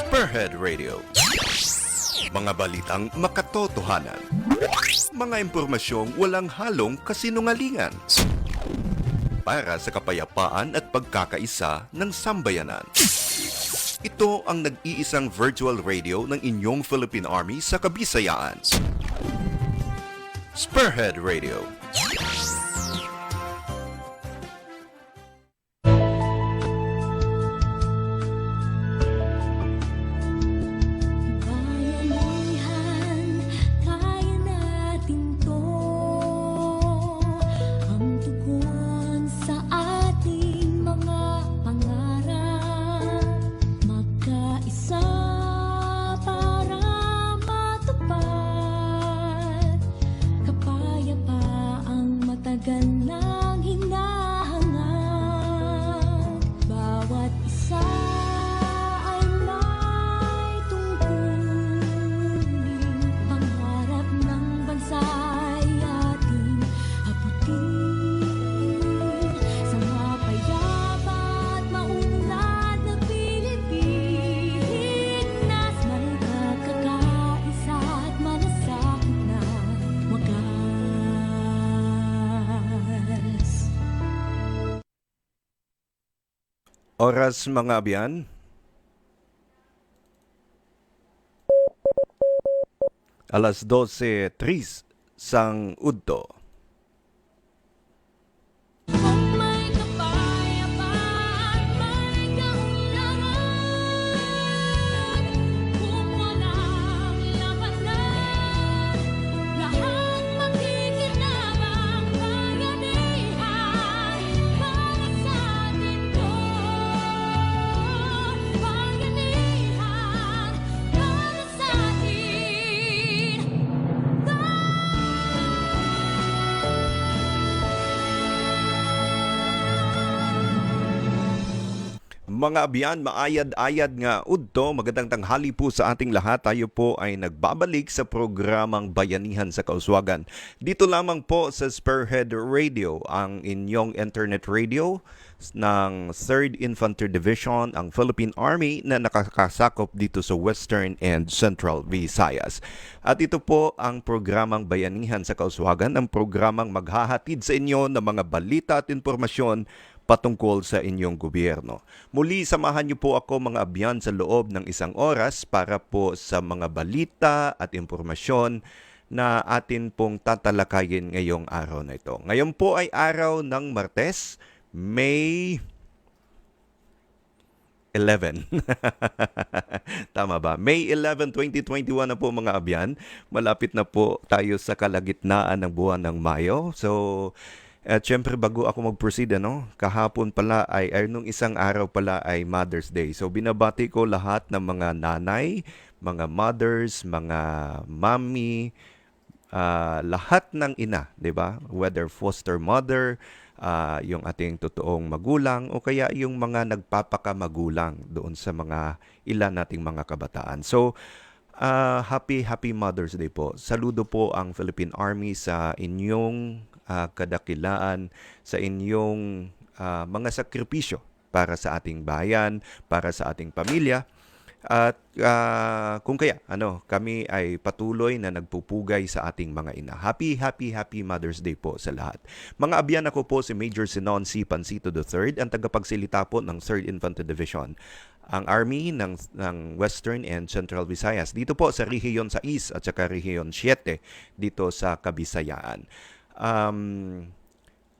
Spearhead Radio. Mga balitang makatotohanan. Mga impormasyong walang halong kasinungalingan. Para sa kapayapaan at pagkakaisa ng sambayanan. Ito ang nag-iisang virtual radio ng inyong Philippine Army sa Kabisayaan. Spearhead Radio. Bayanihan, kaya natin to. Ang tugon sa ating mga pangarap. Magkaisa para matupad. Kapayapaang matagal nang hinahangad. Bawat isa ay may tungkulin. Pangarap ng bansa ay ating abutin. Sa mapayapa at maunlad na Pilipinas, may pagkakaisa at malasakit na wagas. Oras mga abyan. Alas 12:03 sang udto. Kung may kapayapaan, may kaunlaran. Kung walang labanan, lahat makikinabang. Bayanihan, para sa atin to. Bayanihan, para sa atin. Mga abyan, maayad-ayad nga udto, magandang tanghali po sa ating lahat. Tayo po ay nagbabalik sa programang Bayanihan sa Kauswagan. Dito lamang po sa Spearhead Radio, ang inyong internet radio ng 3rd Infantry Division, ang Philippine Army na nakakasakop dito sa Western and Central Visayas. At ito po ang programang Bayanihan sa Kauswagan, ang programang maghahatid sa inyo ng mga balita at impormasyon patungkol sa inyong gobyerno. Muli, samahan niyo po ako mga abyan sa loob ng isang oras para po sa mga balita at impormasyon na atin pong tatalakayin ngayong araw na ito. Ngayon po ay araw ng Martes, May 11. Tama ba? May 11, 2021 na po mga abyan. Malapit na po tayo sa kalagitnaan ng buwan ng Mayo. So, at syempre bago ako mag-proceed, kahapon pala nung isang araw pala ay Mother's Day. So binabati ko lahat ng mga nanay, mga mothers, mga mommy, lahat ng ina, 'di ba? Whether foster mother, yung ating totoong magulang o kaya yung mga nagpapakamagulang doon sa mga ilan nating mga kabataan. So happy Mother's Day po. Saludo po ang Philippine Army sa inyong kadakilaan, sa inyong mga sakripisyo para sa ating bayan, para sa ating pamilya. At kung kaya, kami ay patuloy na nagpupugay sa ating mga ina. Happy Mother's Day po sa lahat. Mga abyan, ako po si Major Cenon si Pancito III, ang tagapagsilita po ng 3rd Infantry Division, ang Army ng Western and Central Visayas. Dito po sa Rehiyon 6 at saka Rehiyon 7 dito sa Kabisayaan.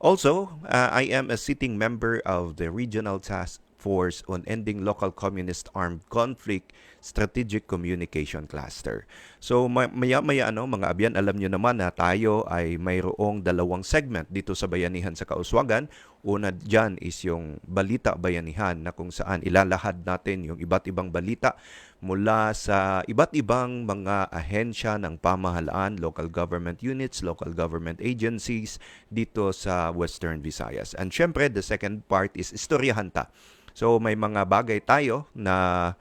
Also, I am a sitting member of the Regional Task Force on Ending Local Communist Armed Conflict Strategic Communication Cluster. So maya-maya mga abyan, alam nyo naman na tayo ay mayroong dalawang segment dito sa Bayanihan sa Kauswagan. Una dyan is yung Balita Bayanihan na kung saan ilalahad natin yung iba't ibang balita mula sa iba't ibang mga ahensya ng pamahalaan, local government units, local government agencies dito sa Western Visayas. And syempre, the second part is istoryahan ta. So may mga bagay tayo na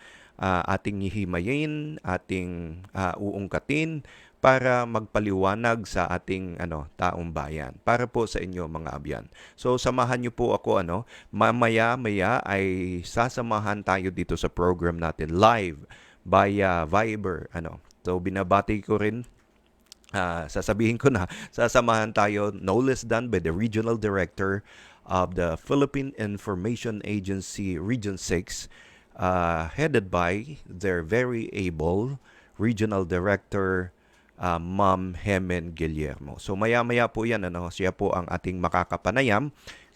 ating hihimayin, ating uungkatin para magpaliwanag sa ating taong bayan, para po sa inyo mga abyan. So samahan niyo po ako mamaya-maya ay sasamahan tayo dito sa program natin live via Viber So binabati ko rin sasabihin ko na, sasamahan tayo no less than by the Regional Director of the Philippine Information Agency Region 6, headed by their very able Regional Director, Ma'am Hemen Guillermo. So maya-maya po yan, siya po ang ating makakapanayam.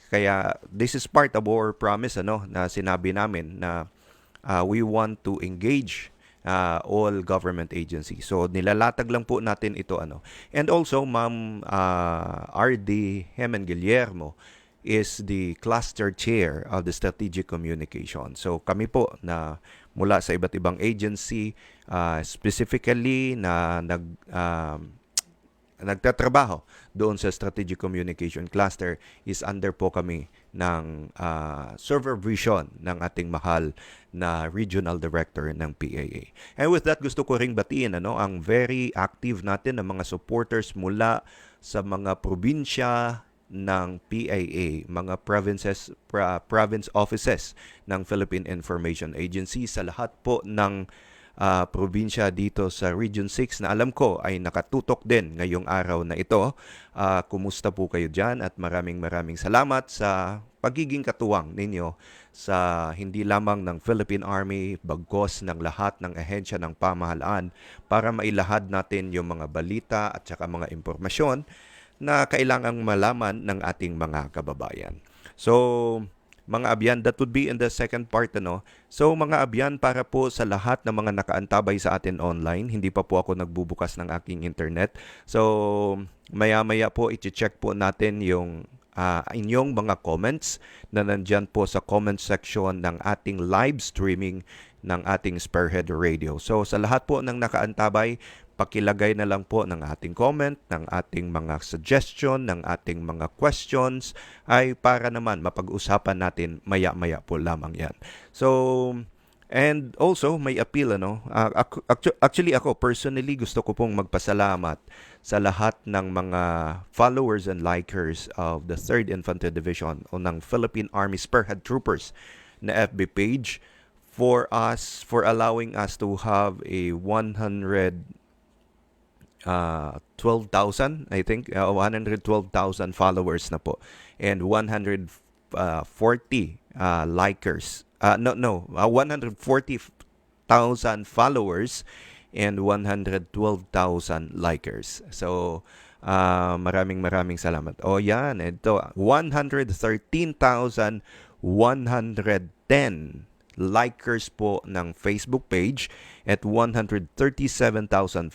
Kaya this is part of our promise na sinabi namin na we want to engage all government agencies. So nilalatag lang po natin ito And also Ma'am RD Hemen Guillermo is the cluster chair of the strategic communication. So kami po na mula sa iba't ibang agency specifically na nagtatrabaho doon sa strategic communication cluster is under po kami ng supervision ng ating mahal na regional director ng PAA. And with that, gusto ko ring batiin ang very active natin ng mga supporters mula sa mga probinsya ng PAA, mga province offices ng Philippine Information Agency, sa lahat po ng probinsya dito sa Region 6 na alam ko ay nakatutok din ngayong araw na ito. Kumusta po kayo dyan? At maraming salamat sa pagiging katuwang ninyo sa hindi lamang ng Philippine Army, bagkos ng lahat ng ahensya ng pamahalaan para mailahad natin yung mga balita at saka mga impormasyon na kailangang malaman ng ating mga kababayan. So, mga abyan, that would be in the second part. So mga abyan, para po sa lahat ng mga nakaantabay sa atin online, hindi pa po ako nagbubukas ng aking internet. So maya-maya po i-check po natin yung inyong mga comments na nandyan po sa comment section ng ating live streaming ng ating Spearhead Radio. So sa lahat po ng nakaantabay, pakilagay na lang po ng ating comment, ng ating mga suggestion, ng ating mga questions ay para naman mapag-usapan natin maya-maya po lamang yan. So, and also may appeal actually ako personally gusto ko pong magpasalamat sa lahat ng mga followers and likers of the 3rd Infantry Division o ng Philippine Army Spearhead Troopers na FB page for allowing us to have a 12,000, I think, 112,000 followers na po and 140 likers. 140,000 followers and 112,000 likers. So, maraming salamat. Yan. Ito, 113,110 likers po ng Facebook page at 137,532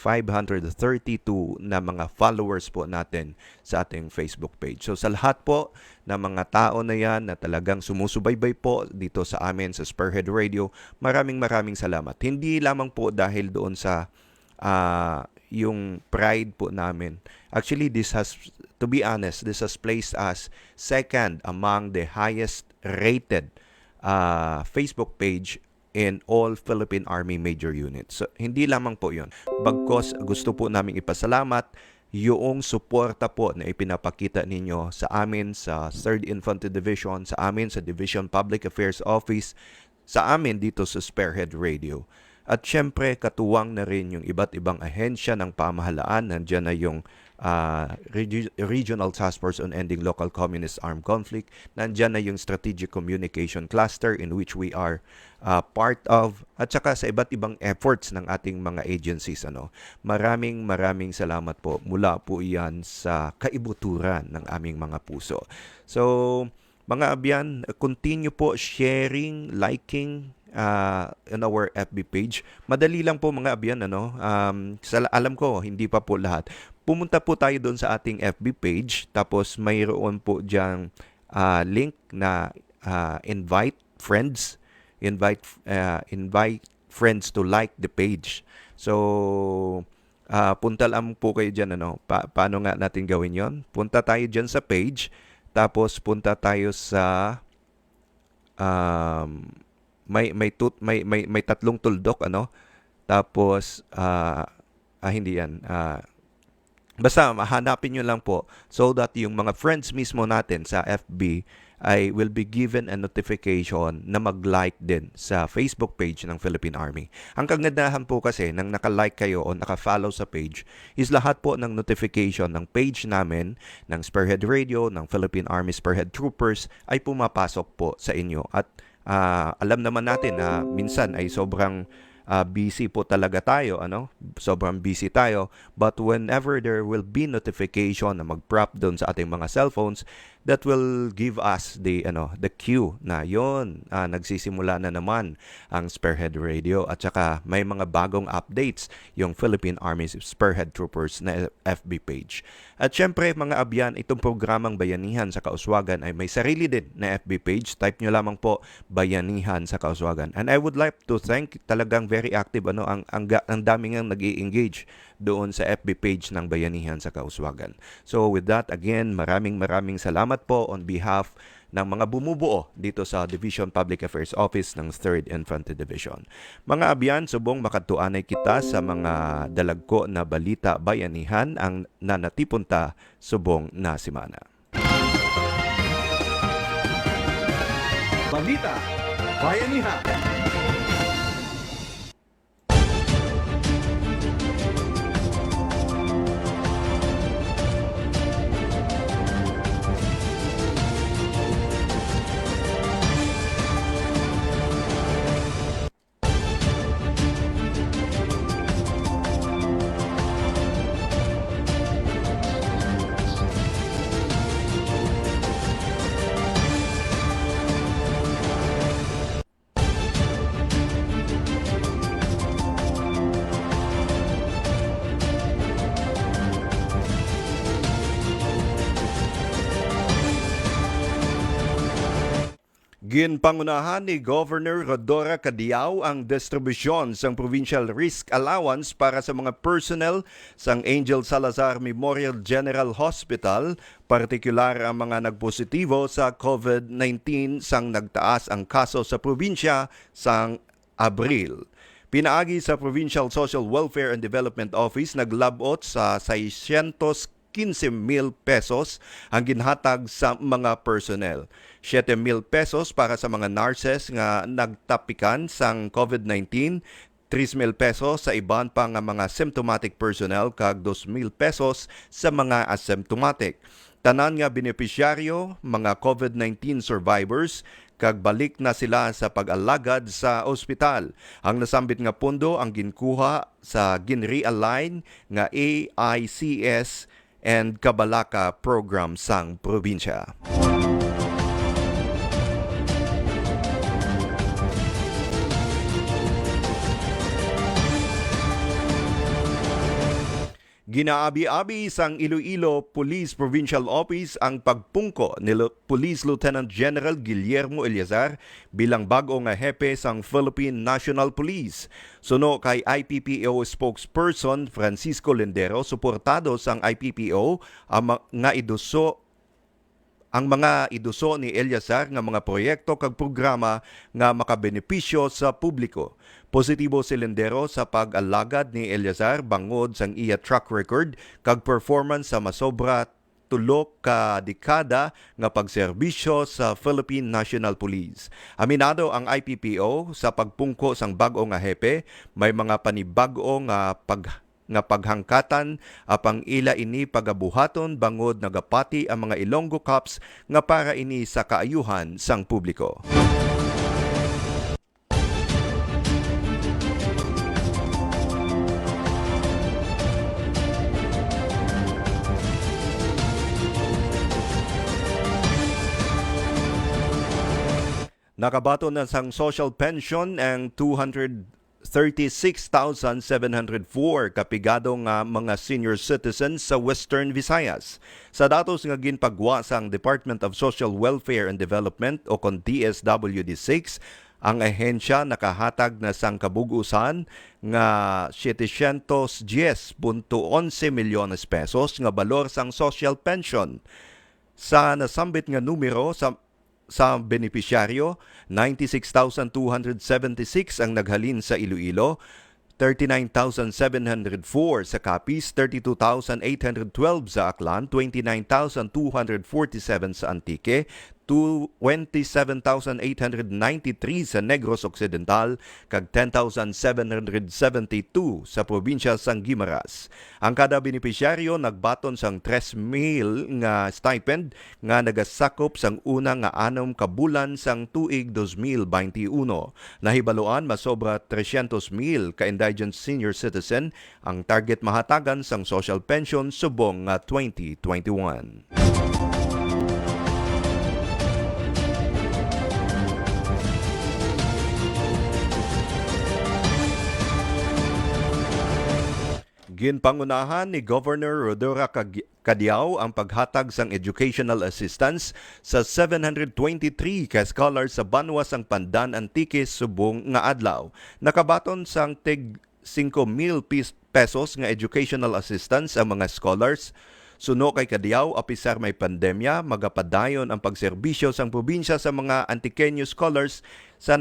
na mga followers po natin sa ating Facebook page. So sa lahat po ng mga tao na yan na talagang sumusubaybay po dito sa amin sa Spearhead Radio, maraming salamat. Hindi lamang po dahil doon sa yung pride po namin. Actually, to be honest, this has placed us second among the highest rated Facebook page in all Philippine Army major units. So, hindi lamang po yun. Bagkos gusto po namin ipasalamat yung suporta po na ipinapakita ninyo sa amin sa 3rd Infantry Division, sa amin sa Division Public Affairs Office, sa amin dito sa Spearhead Radio. At syempre, katuwang na rin yung iba't ibang ahensya ng pamahalaan. Nandiyan na yung Regional Task Force on Ending Local Communist Armed Conflict. Nandiyan na yung Strategic Communication Cluster in which we are part of. At saka sa iba't ibang efforts ng ating mga agencies. Maraming salamat po. Mula po yan sa kaibuturan ng aming mga puso. So, mga abyan, continue po sharing, liking, in our FB page. Madali lang po mga abyan, alam ko, hindi pa po lahat. Pumunta po tayo doon sa ating FB page, tapos mayroon po diyang link na invite friends to like the page. So, punta lang po kayo dyan, paano nga natin gawin yon? Punta tayo dyan sa page, tapos punta tayo sa may tatlong tuldok, tapos hindi yan. Basta hanapin nyo lang po so that yung mga friends mismo natin sa FB ay will be given a notification na mag-like din sa Facebook page ng Philippine Army. Ang kagandahan po kasi nang naka-like kayo o naka-follow sa page is lahat po ng notification ng page namin, ng Spearhead Radio, ng Philippine Army Spearhead Troopers ay pumapasok po sa inyo. At alam naman natin na minsan ay sobrang busy po talaga tayo, sobrang busy tayo, but whenever there will be notification na mag-prop doon sa ating mga cellphones, that will give us the cue na yon, nagsisimula na naman ang Spearhead Radio at saka may mga bagong updates yung Philippine Army Spearhead Troopers na FB page. At syempre mga abyan, itong programang Bayanihan sa Kauswagan ay may sarili din na FB page. Type nyo lamang po Bayanihan sa Kauswagan. And I would like to thank, talagang very active, ang daming ang nag-i-engage doon sa FB page ng Bayanihan sa Kauswagan. So with that, again, maraming salamat po on behalf ng mga bumubuo dito sa Division Public Affairs Office ng 3rd Infantry Division. Mga abyan, subong makatuanay kita sa mga dalagko na balita bayanihan ang nanatipunta subong na simana. Balita Bayanihan. Ginpangunahan ni Governor Rodora Cadiao ang distribusyon ng Provincial Risk Allowance para sa mga personnel sang Angel Salazar Memorial General Hospital, partikular ang mga nagpositibo sa COVID-19 sang nagtaas ang kaso sa probinsya sang Abril. Pinaagi sa Provincial Social Welfare and Development Office, naglabot sa 615,000 pesos ang ginhatag sa mga personnel. 7,000 pesos para sa mga nurses nga nagtapikan sang COVID-19, 3,000 pesos sa iban pa nga mga symptomatic personnel kag 2,000 pesos sa mga asymptomatic. Tanan nga benepisyaryo, mga COVID-19 survivors, kag balik na sila sa pag-alagad sa ospital. Ang nasambit nga pondo ang ginkuha sa ginrealign nga AICS and Kabalaka program sang probinsya. Ginaabi-abi sang Iloilo Police Provincial Office ang pagpungko ni Police Lieutenant General Guillermo Eliazar bilang bago nga hepe sang Philippine National Police. Suno kay IPPO spokesperson Francisco Lindero, suportado sang IPPO ang mga iduso ni Eliazar nga mga proyekto kag programa nga makabenepisyo sa publiko. Positibo si Lindero sa pag-alagad ni Eliazar bangod sang iya track record kag performance sa masobra 3 ka dekada nga pagserbisyo sa Philippine National Police. Aminado ang IPPO sa pagpungko sang bag-o nga hepe, may mga panibag-o nga paghangkatan apang ila ini pagabuhaton bangod nagapati ang mga Ilonggo Cups nga para ini sa kaayuhan sang publiko. Nakabato na sang social pension ang 236,704 kapigadong mga senior citizens sa Western Visayas. Sa datos nga ginpagwa sang Department of Social Welfare and Development o kon DSWD6, ang ahensya nakahatag na sang kabugusan nga 710.11 milyones pesos nga balor sang social pension. Sa nasambit nga numero sa benepisyaryo, 96,276 ang naghalin sa Iloilo, 39,704 sa Capiz, 32,812 sa Aklan, 29,247 sa Antique, 27,893 sa Negros Occidental, kag 10,772 sa probinsya sang Guimaras. Ang kada benepisyaryo nagbaton sang 3,000 nga stipend nga nagasakop sang una nga 6 ka bulan sang tuig 2021. Nahibaloan masobra 300,000 ka indigent senior citizen ang target mahatagan sang social pension subong nga 2021. Ginpangunahan ni Governor Rodora Cadiao ang paghatag sang educational assistance sa 723 ka scholars sa Banwa sang Pandan Antique subong nga adlaw. Nakabaton sang tig 5,000 pesos nga educational assistance ang mga scholars. Suno kay Cadiao, apisar may pandemya, magapadayon ang pagserbisyo sang probinsya sa mga Antiqueño scholars sa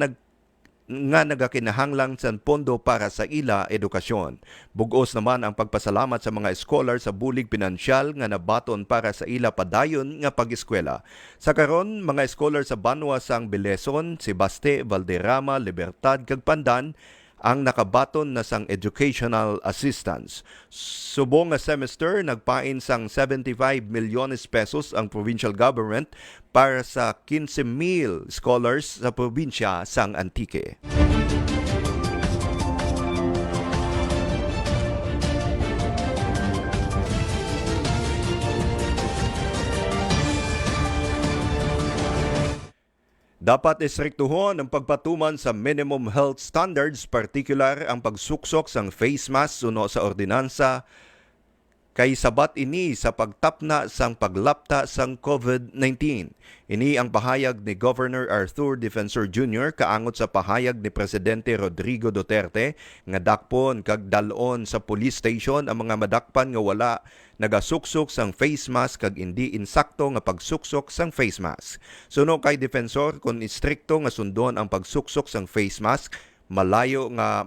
nagakinahanglang sa pondo para sa ila edukasyon. Bugos naman ang pagpasalamat sa mga scholar sa bulig pinansyal nga nabaton para sa ila padayon nga pag-eskwela. Sa karon, mga scholar sa Banwa sang Bileson, Sebaste, Valderrama, Libertad, kag Pandan ang nakabaton na sang educational assistance. Subong nga semester, nagpain sang 75 milyones pesos ang provincial government para sa 15,000 scholars sa probinsya sang Antique. Dapat istriktuhon ang pagpatuman sa minimum health standards, partikular ang pagsuksok sang face mask suno sa ordinansa kay sabat ini sa pagtapna sang paglapta sang COVID-19. Ini ang pahayag ni Governor Arthur Defensor Jr. kaangot sa pahayag ni Presidente Rodrigo Duterte nga dakpon kag dalon sa police station ang mga madakpan nga wala nagasuksok sang face mask kag hindi insakto nga pagsuksok sang face mask. Suno kay Defensor, kung istrikto nga sundon ang pagsuksok sang face mask, malayo nga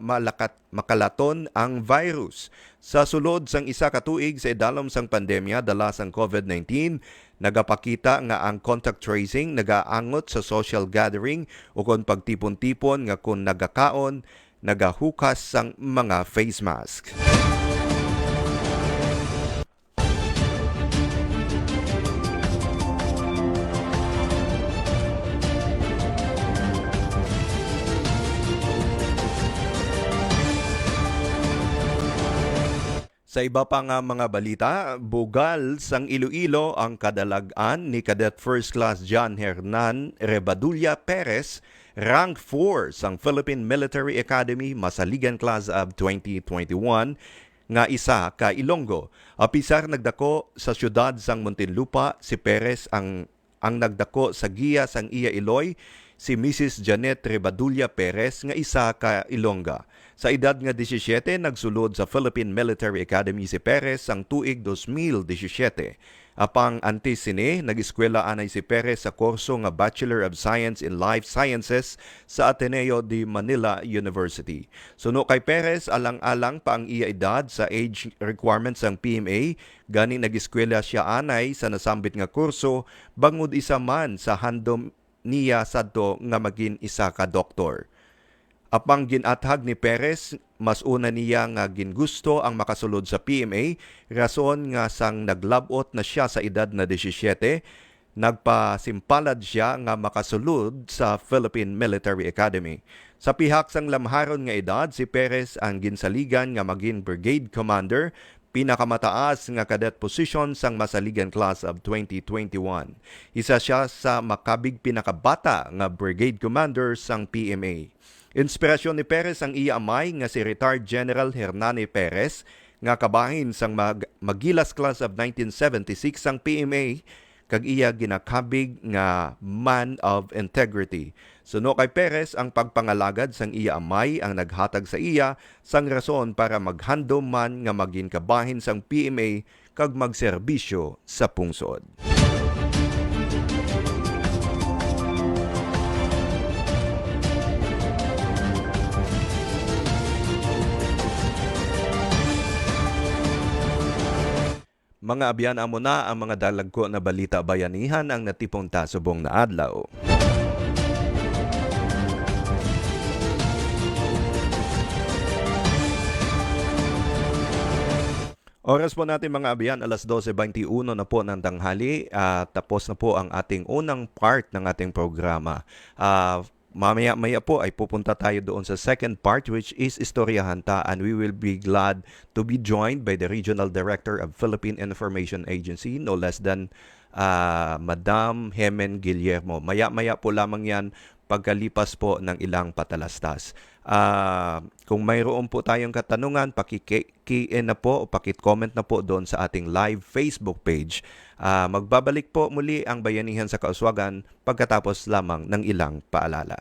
makalaton ang virus. Sa sulod sang isa ka tuig sa idalom sang pandemya dala sang COVID-19, nagapakita nga ang contact tracing nagaangot sa social gathering o kung pagtipon-tipon nga kung nagakaon, nagahukas sang mga face mask. Sa iba pa nga mga balita, bugal sang Iloilo ang kadalag-an ni Cadet First Class John Hernan Rebadulla Perez, rank 4 sang Philippine Military Academy Masaligan Class of 2021 nga isa ka Ilonggo. Apisar nagdako sa syudad sang Muntinlupa, si Perez ang nagdako sa giya sang iya Iloy, si Mrs. Janet Rebadulla Perez nga isa ka Ilongga. Sa edad nga 17, nagsulod sa Philippine Military Academy si Perez ang tuig 2017. Apang antes sini, nag-eskwela anay si Perez sa kurso nga Bachelor of Science in Life Sciences sa Ateneo de Manila University. Suno kay Perez, alang-alang pa ang iya edad sa age requirements ng PMA, gani nag-eskwela siya anay sa nasambit nga kurso, bangod isa man sa handom niya sadto nga maging isa ka doktor. Apang ginathag ni Perez, mas una niya nga gingusto ang makasulod sa PMA, rason nga sang naglabot na siya sa edad na 17, nagpasimpalad siya nga makasulod sa Philippine Military Academy. Sa pihak sang lamharon nga edad, si Perez ang ginsaligan nga maging Brigade Commander, pinakamataas nga cadet position sang Masaligan Class of 2021. Isa siya sa makabig pinakabata nga Brigade Commander sang PMA. Inspirasyon ni Perez ang iya amay nga si Retired General Hernani Perez nga kabahin sang Magilas Class of 1976 sang PMA kag iya ginakabig nga man of integrity. Suno kay Perez ang pagpangalagad sang iya amay ang naghatag sa iya sang rason para maghandom man nga maging kabahin sang PMA kag magserbisyo sa pungsod. Mga abyan amo na ang mga dalagko na balita bayanihan ang natipong tasubong na adlaw. Oras po natin mga abyan, alas 12:21 na po ng tanghali. Tapos na po ang ating unang part ng ating programa. Mamaya-maya po ay pupunta tayo doon sa second part, which is Istoryahan Ta, and we will be glad to be joined by the Regional Director of Philippine Information Agency, no less than Madam Hemen Guillermo. Maya-maya po lamang yan pagkalipas po ng ilang patalastas. Kung mayroon po tayong katanungan, paki-key-in na po o paki-comment na po doon sa ating live Facebook page. Magbabalik po muli ang Bayanihan sa Kauswagan pagkatapos lamang ng ilang paalala.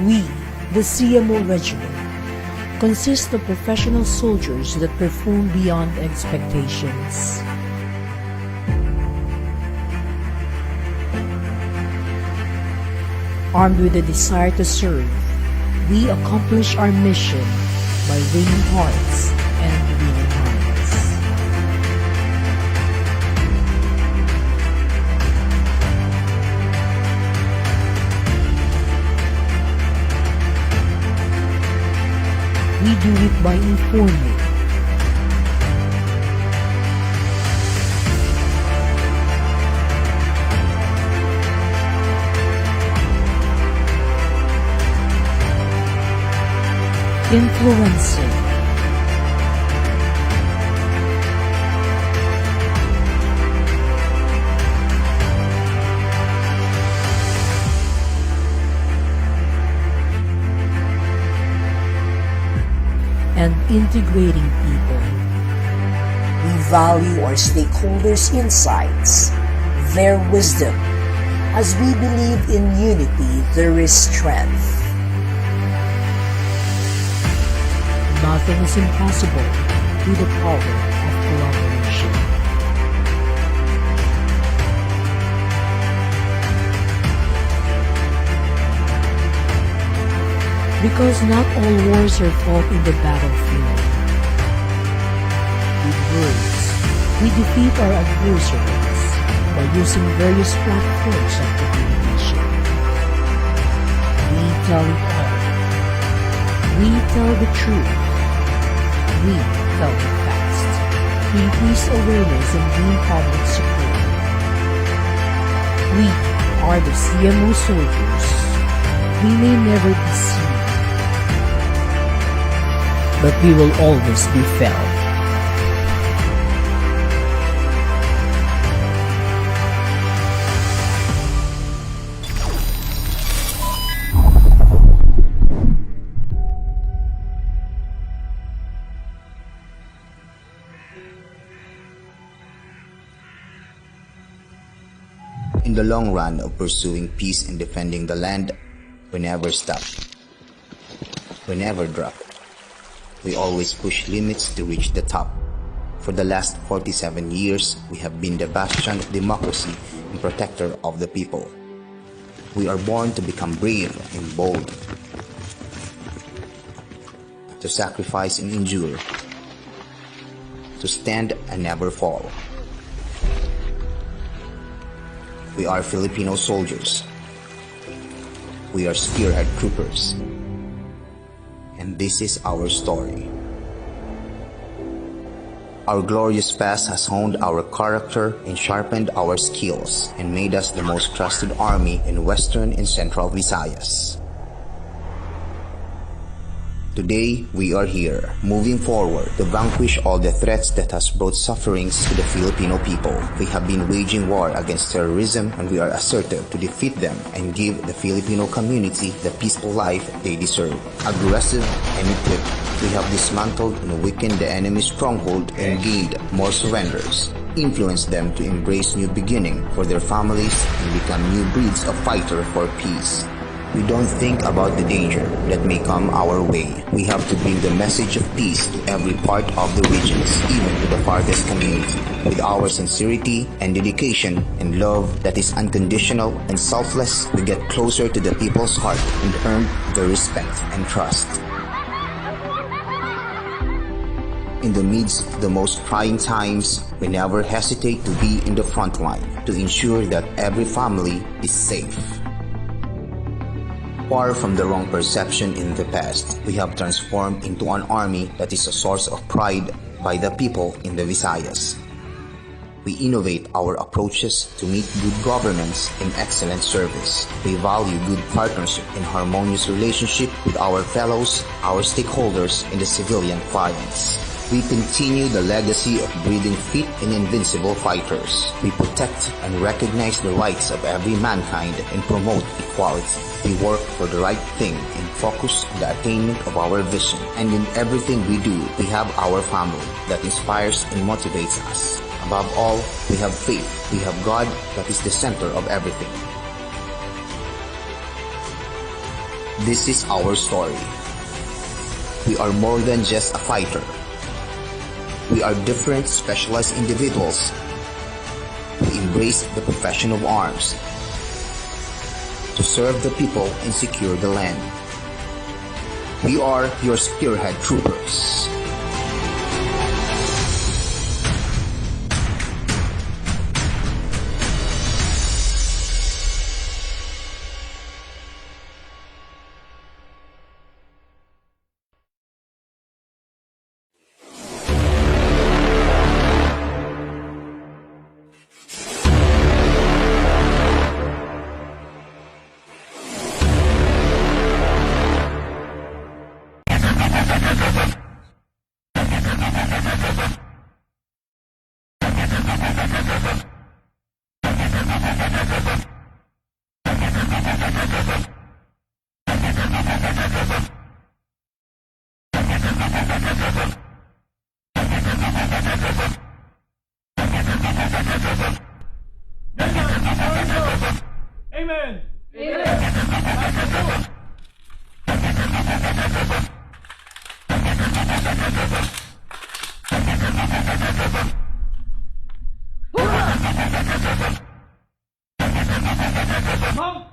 We, the CMO Regiment, consist of professional soldiers that perform beyond expectations. Armed with a desire to serve, we accomplish our mission by winning hearts and winning minds. We do it by informing, influencing, and integrating people. We value our stakeholders' insights, their wisdom, as we believe in unity there is strength. Nothing is impossible with the power of collaboration. Because not all wars are fought in the battlefield. With words, we defeat our adversaries by using various platforms of communication. We tell it all. We tell the truth. We tell it fast. To increase awareness and gain public support. We are the CMO soldiers. We may never be seen, but we will always be felt. In the long run of pursuing peace and defending the land, we never stop. We never drop. We always push limits to reach the top. For the last 47 years, we have been the bastion of democracy and protector of the people. We are born to become brave and bold, to sacrifice and endure, to stand and never fall. We are Filipino soldiers. We are spearhead troopers. And this is our story. Our glorious past has honed our character and sharpened our skills and made us the most trusted army in Western and Central Visayas. Today, we are here, moving forward to vanquish all the threats that has brought sufferings to the Filipino people. We have been waging war against terrorism and we are assertive to defeat them and give the Filipino community the peaceful life they deserve. Aggressive and equipped, we have dismantled and weakened the enemy's stronghold and gained more surrenders, influenced them to embrace new beginning for their families and become new breeds of fighter for peace. We don't think about the danger that may come our way. We have to bring the message of peace to every part of the regions, even to the farthest community. With our sincerity and dedication and love that is unconditional and selfless, we get closer to the people's heart and earn their respect and trust. In the midst of the most trying times, we never hesitate to be in the front line to ensure that every family is safe. Far from the wrong perception in the past, we have transformed into an army that is a source of pride by the people in the Visayas. We innovate our approaches to meet good governance and excellent service. We value good partnership and harmonious relationship with our fellows, our stakeholders, and the civilian clients. We continue the legacy of breeding fit and invincible fighters. We protect and recognize the rights of every mankind and promote equality. We work for the right thing and focus on the attainment of our vision. And in everything we do, we have our family that inspires and motivates us. Above all, we have faith. We have God that is the center of everything. This is our story. We are more than just a fighter. We are different, specialized individuals who embrace the profession of arms to serve the people and secure the land. We are your spearhead troopers. Amen! Mom!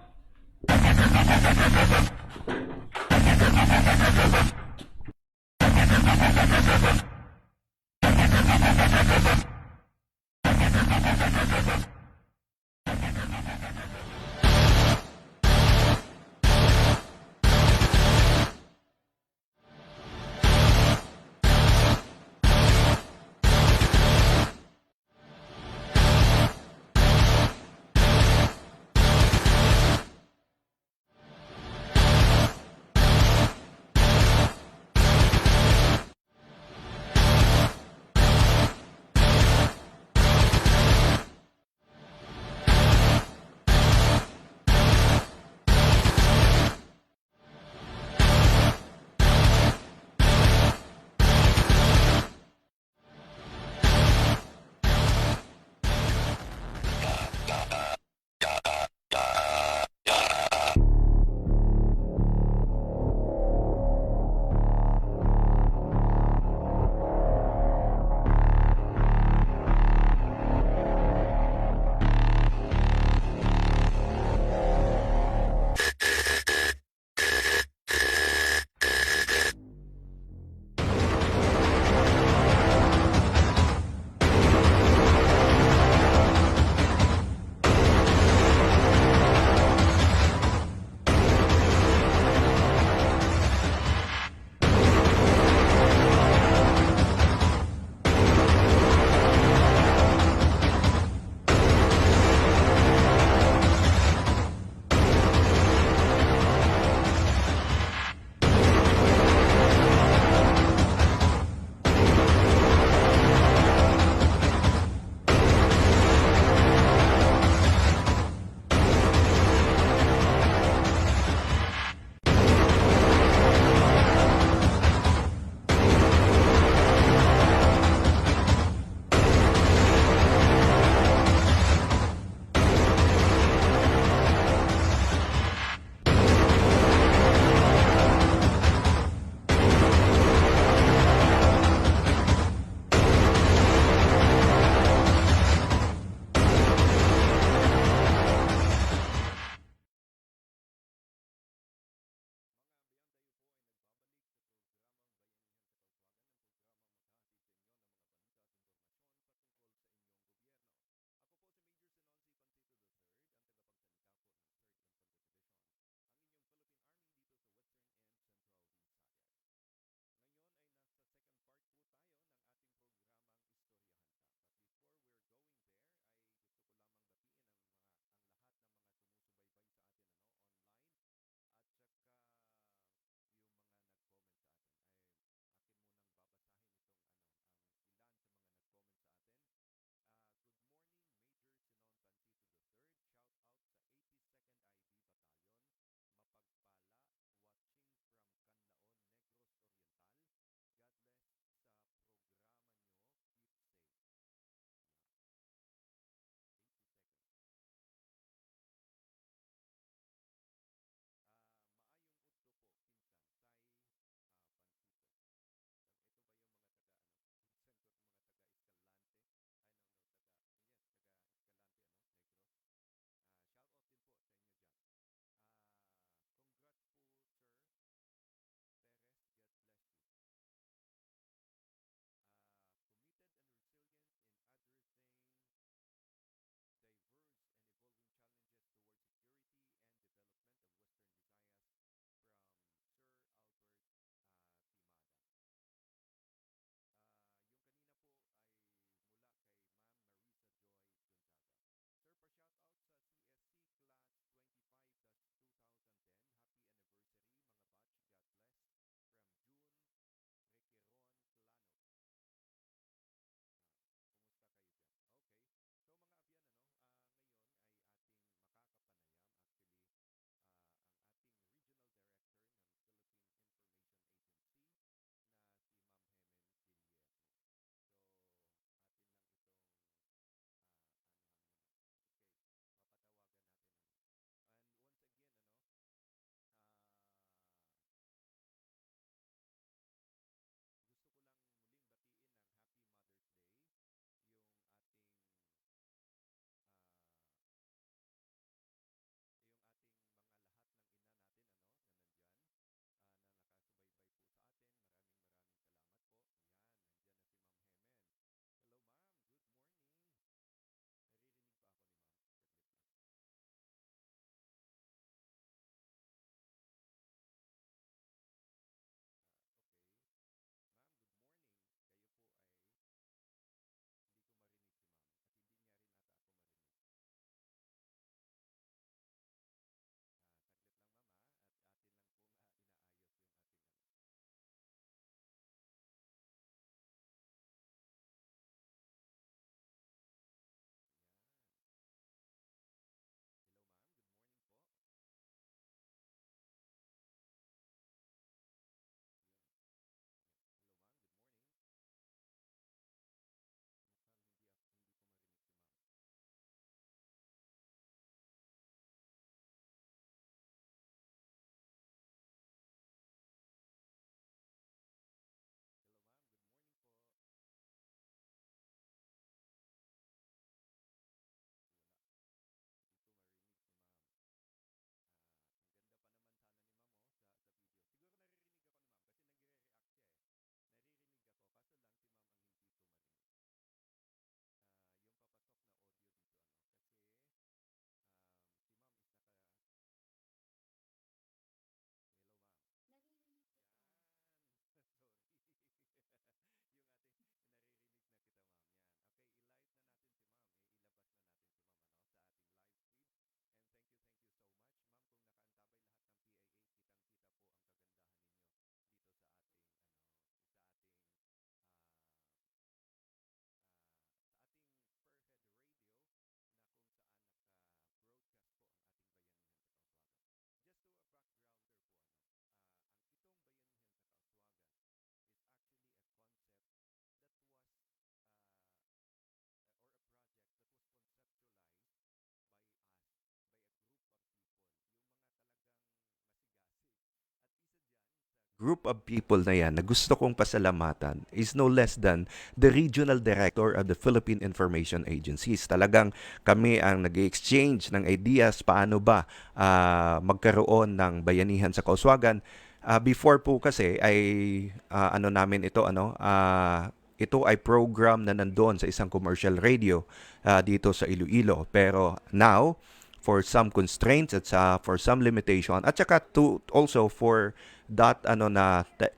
group of people na yan na gusto kong pasalamatan is no less than the Regional Director of the Philippine Information Agencies. Talagang kami ang nag-exchange ng ideas paano ba magkaroon ng bayanihan sa Kauswagan. Before po kasi ay ito ay program na nandoon sa isang commercial radio dito sa Iloilo. Pero now, for some constraints at for some limitation at saka also for that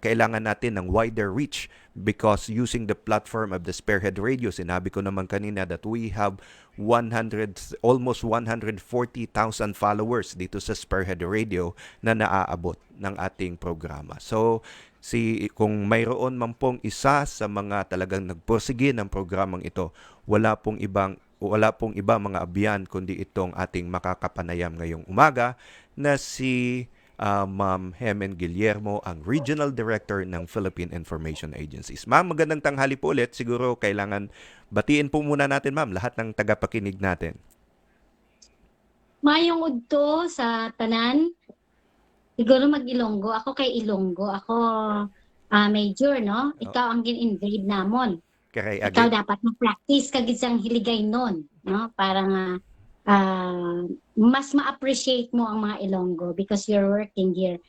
kailangan natin ng wider reach because using the platform of the Spearhead Radio, sinabi ko naman kanina that we have almost 140,000 followers dito sa Spearhead Radio na naaabot ng ating programa. So kung mayroon man pong isa sa mga talagang nagpursige ng programang ito, wala pong iba mga abyan kundi itong ating makakapanayam ngayong umaga na si Ma'am Hemen Guillermo, ang Regional Director ng Philippine Information Agencies. Ma'am, magandang tanghali po ulit. Siguro kailangan batiin po muna natin, ma'am, lahat ng tagapakinig natin. Mayong udto sa tanan. Siguro mag-Ilonggo. Ako kay Ilonggo. Ako major, no? Ikaw ang gin-invade namon. Ikaw dapat mag-practice kagid sang hiligay nun, no? Para nga mas ma-appreciate mo ang mga Ilonggo because you're working here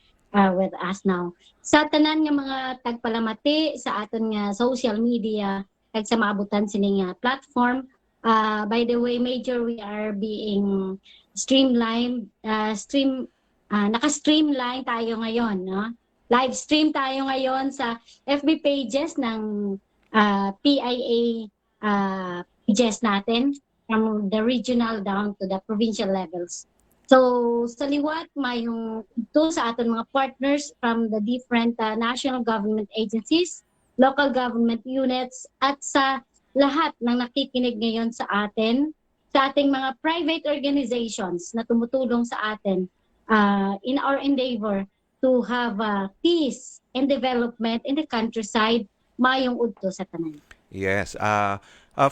with us now. Sa tanan nga mga tagpalamati sa aton nga social media kag sa maabutan sining platform, by the way, major, we are being naka-streamline tayo ngayon, no? Live stream tayo ngayon sa FB pages ng PIA pages natin from the regional down to the provincial levels. So sa liwat mayong ito sa aton mga partners from the different national government agencies, local government units at sa lahat ng nakikinig ngayon sa atin, sa ating mga private organizations na tumutulong sa atin in our endeavor to have peace and development in the countryside, mayong udto sa tanan. Yes.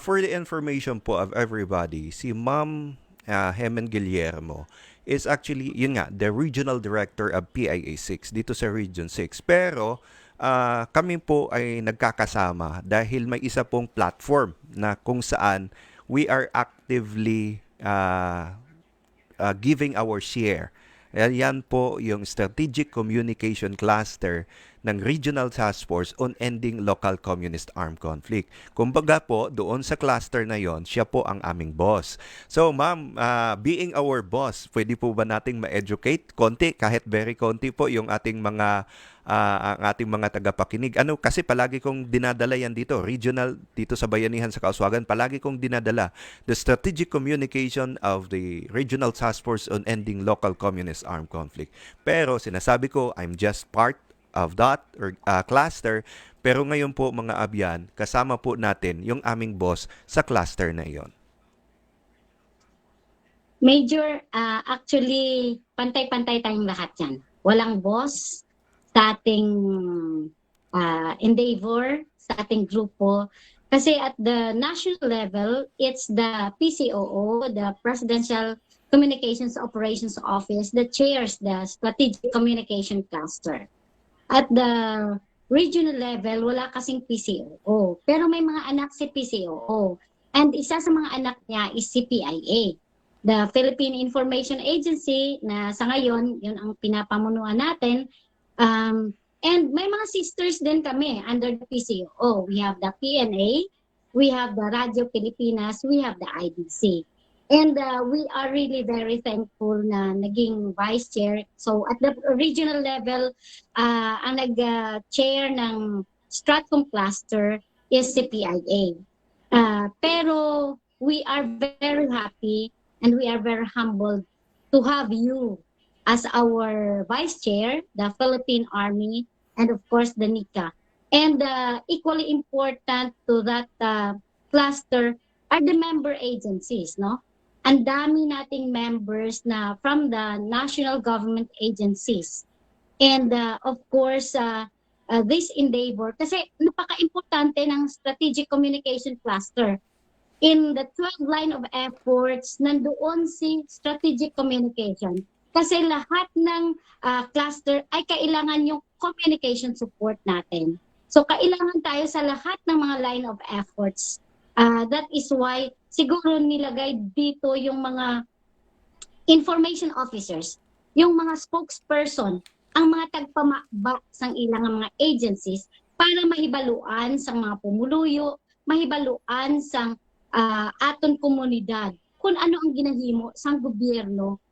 For the information po of everybody, si Ma'am Hemen Guillermo is actually, yun nga, the Regional Director of PIA 6 dito sa Region 6. Pero kami po ay nagkakasama dahil may isa pong platform na kung saan we are actively giving our share. Yan po yung Strategic Communication Cluster ng Regional Task Force on Ending Local Communist Armed Conflict. Kumbaga po, doon sa cluster na yon, siya po ang aming boss. So ma'am, being our boss, pwede po ba nating ma-educate konti, kahit very konti po yung ating mga tagapakinig? Kasi palagi kong dinadala yan dito, regional, dito sa Bayanihan sa Kauswagan, palagi kong dinadala the strategic communication of the Regional Task Force on Ending Local Communist Armed Conflict. Pero sinasabi ko, I'm just part of that cluster. Pero ngayon po mga abyan, kasama po natin yung aming boss sa cluster na iyon. Major, actually, pantay-pantay tayong lahat yan. Walang boss sa ating endeavor, sa ating grupo. Kasi at the national level, it's the PCOO, the Presidential Communications Operations Office, that chairs the Strategic Communication Cluster. At the regional level, wala kasing PCOO. Pero may mga anak si PCOO. And isa sa mga anak niya is si PIA. The Philippine Information Agency, na sa ngayon, yun ang pinapamunuan natin. And may mga sisters din kami under the PCOO. We have the PNA, we have the Radio Pilipinas, we have the IDC. And we are really very thankful na naging vice chair. So at the regional level, ang nag-chair ng Stratcom Cluster is si PIA. Pero we are very happy and we are very humbled to have you as our vice chair, the Philippine Army, and of course the NICA. And equally important to that cluster are the member agencies, no? Ang dami nating members na from the national government agencies. And of course, this endeavor, kasi napaka-importante ng strategic communication cluster. In the 12 line of efforts, nandoon si strategic communication. Kasi lahat ng cluster ay kailangan yung communication support natin. So kailangan tayo sa lahat ng mga line of efforts. That is why siguro nilagay dito yung mga information officers, yung mga spokesperson, ang mga tagpamaba sang ilang mga agencies para mahibaluan sang mga pumuluyo, mahibaluan sang aton komunidad kung ano ang ginahimo sang gobyerno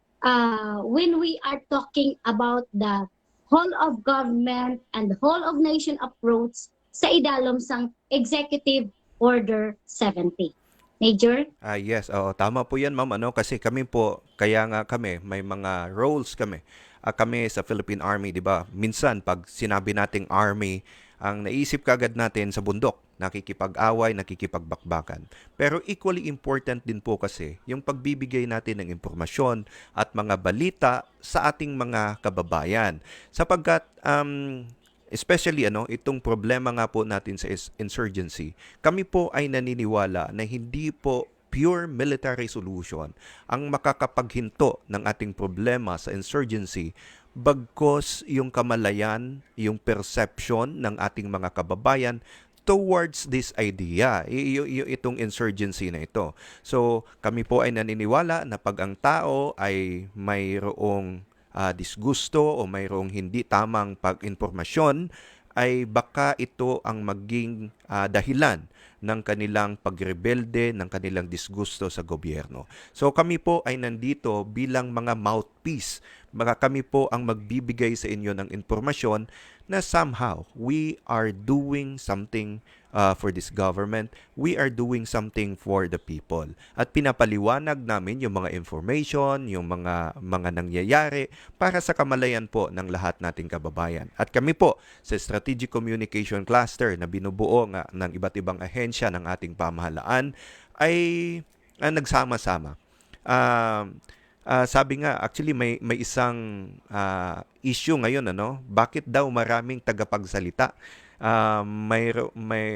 when we are talking about the whole of government and the whole of nation approach sa idalom sang Executive Order 70. Major? Yes, oo, tama po 'yan, ma'am, kasi kami po, kaya nga kami may mga roles kami. Kami sa Philippine Army, 'di ba? Minsan pag sinabi nating army, ang naisip kagad natin sa bundok, nakikipag-away, nakikipagbakbakan. Pero equally important din po kasi yung pagbibigay natin ng impormasyon at mga balita sa ating mga kababayan. Sapagkat especially itong problema nga po natin sa insurgency, kami po ay naniniwala na hindi po pure military solution ang makakapaghinto ng ating problema sa insurgency, bagkos yung kamalayan, yung perception ng ating mga kababayan towards this idea, itong insurgency na ito. So, kami po ay naniniwala na pag ang tao ay mayroong disgusto o mayroong hindi tamang pag-impormasyon, ay baka ito ang maging dahilan ng kanilang pagrebelde, ng kanilang disgusto sa gobyerno. So kami po ay nandito bilang mga mouthpiece. Kami po ang magbibigay sa inyo ng impormasyon na somehow we are doing something for this government. We are doing something for the people. At pinapaliwanag namin yung mga information, yung mga nangyayari para sa kamalayan po ng lahat nating kababayan. At kami po sa Strategic Communication Cluster na binubuo nga ng iba't ibang ahensya ng ating pamahalaan ay nagsama-sama. Sabi nga, actually may isang issue ngayon, bakit daw maraming tagapagsalita? May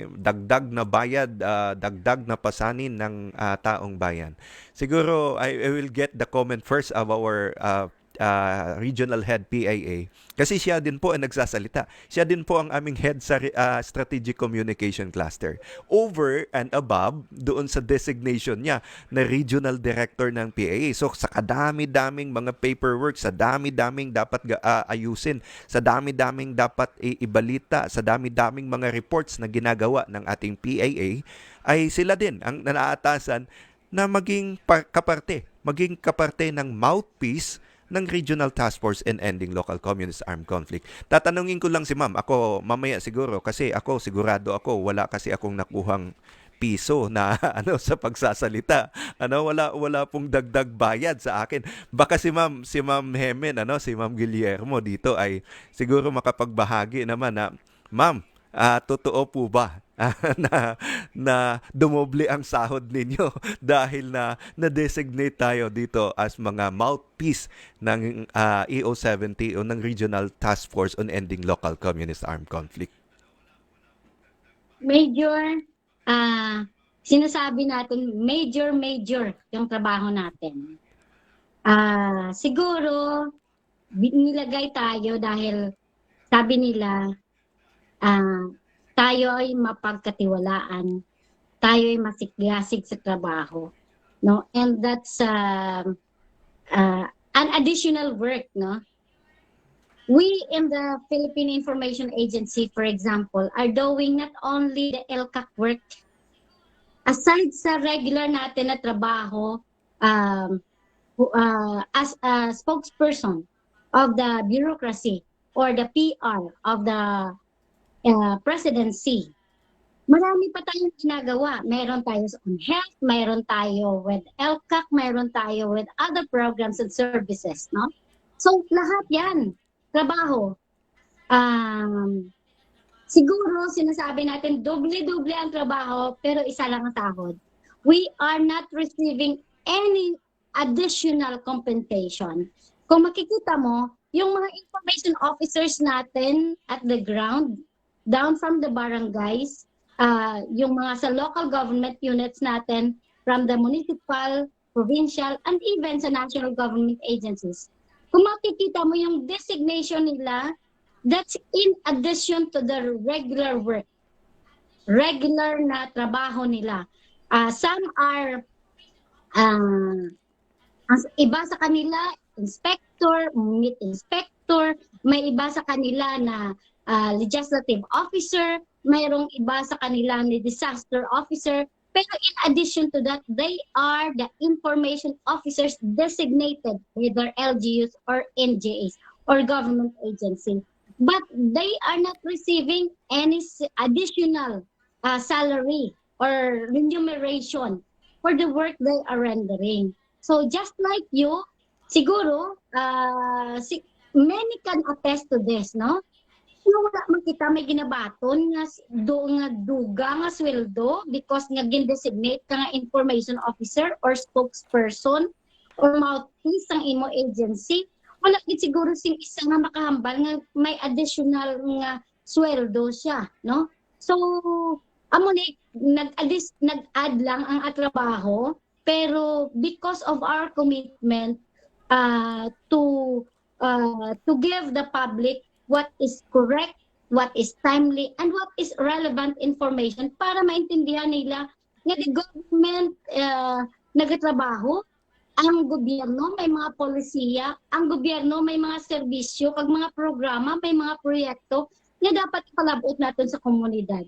dagdag na bayad, dagdag na pasanin ng taong bayan. Siguro I will get the comment first of our regional head PAA, kasi siya din po ang nagsasalita. Siya din po ang aming head sa Strategic Communication Cluster. Over and above doon sa designation niya na regional director ng PAA. So sa kadami-daming mga paperwork, sa dami-daming dapat ayusin, sa dami-daming dapat ibalita, sa dami-daming mga reports na ginagawa ng ating PAA, ay sila din ang nanaatasan na maging kaparte ng mouthpiece ng Regional Task Force in Ending Local Communist Armed Conflict. Tatanungin ko lang si ma'am, ako mamaya siguro, kasi ako sigurado wala kasi akong nakuhang piso na sa pagsasalita. Wala pong dagdag bayad sa akin. Baka si Ma'am Hemen, si Ma'am Guillermo dito ay siguro makapagbahagi naman na, ma'am, totoo po ba na dumoble ang sahod ninyo dahil na-designate tayo dito as mga mouthpiece ng EO70 o ng Regional Task Force on Ending Local Communist Armed Conflict? Major, sinasabi natin major yung trabaho natin. Siguro nilagay tayo dahil sabi nila tayo ay mapagkatiwalaan, tayo ay masigasig sa trabaho, no? And that's an additional work, no? We in the Philippine Information Agency, for example, are doing not only the LCAC work. Aside sa regular natin na trabaho as a spokesperson of the bureaucracy or the PR of the presidency, marami pa tayong ginagawa. Meron tayo on health, meron tayo with LCAC, meron tayo with other programs and services, no? So, lahat yan, trabaho. Siguro, sinasabi natin, doble-doble ang trabaho, pero isa lang ang sahod. We are not receiving any additional compensation. Kung makikita mo, yung mga information officers natin at the ground, down from the barangays, yung mga sa local government units natin, from the municipal, provincial, and even sa national government agencies. Kung makikita mo yung designation nila, That's in addition to the regular work, regular na trabaho nila. Some are uh, ang iba sa kanila, inspector, meat inspector, may iba sa kanila na legislative officer, mayroong iba sa kanila ni disaster officer. Pero in addition to that, they are the information officers designated, either LGUs or NJAs or government agency. But they are not receiving any additional salary or remuneration for the work they are rendering. So just like you, siguro, many can attest to this, no? No, wala man kita may ginabaton nga nga duga nga sweldo because nga gin-designate ka nga information officer or spokesperson or mouthpiece ng imo agency. Wala gid siguro sing isa nga makahambal nga may additional nga sweldo siya, no? So, amo ni nag-add lang ang atrabaho. Pero because of our commitment to give the public what is correct, what is timely, and what is relevant information para maintindihan nila nga the government nagatrabaho, ang gobyerno may mga polisiya, ang gobyerno may mga serbisyo, kag mga programa, may mga proyekto nga dapat ipalabot natin sa komunidad.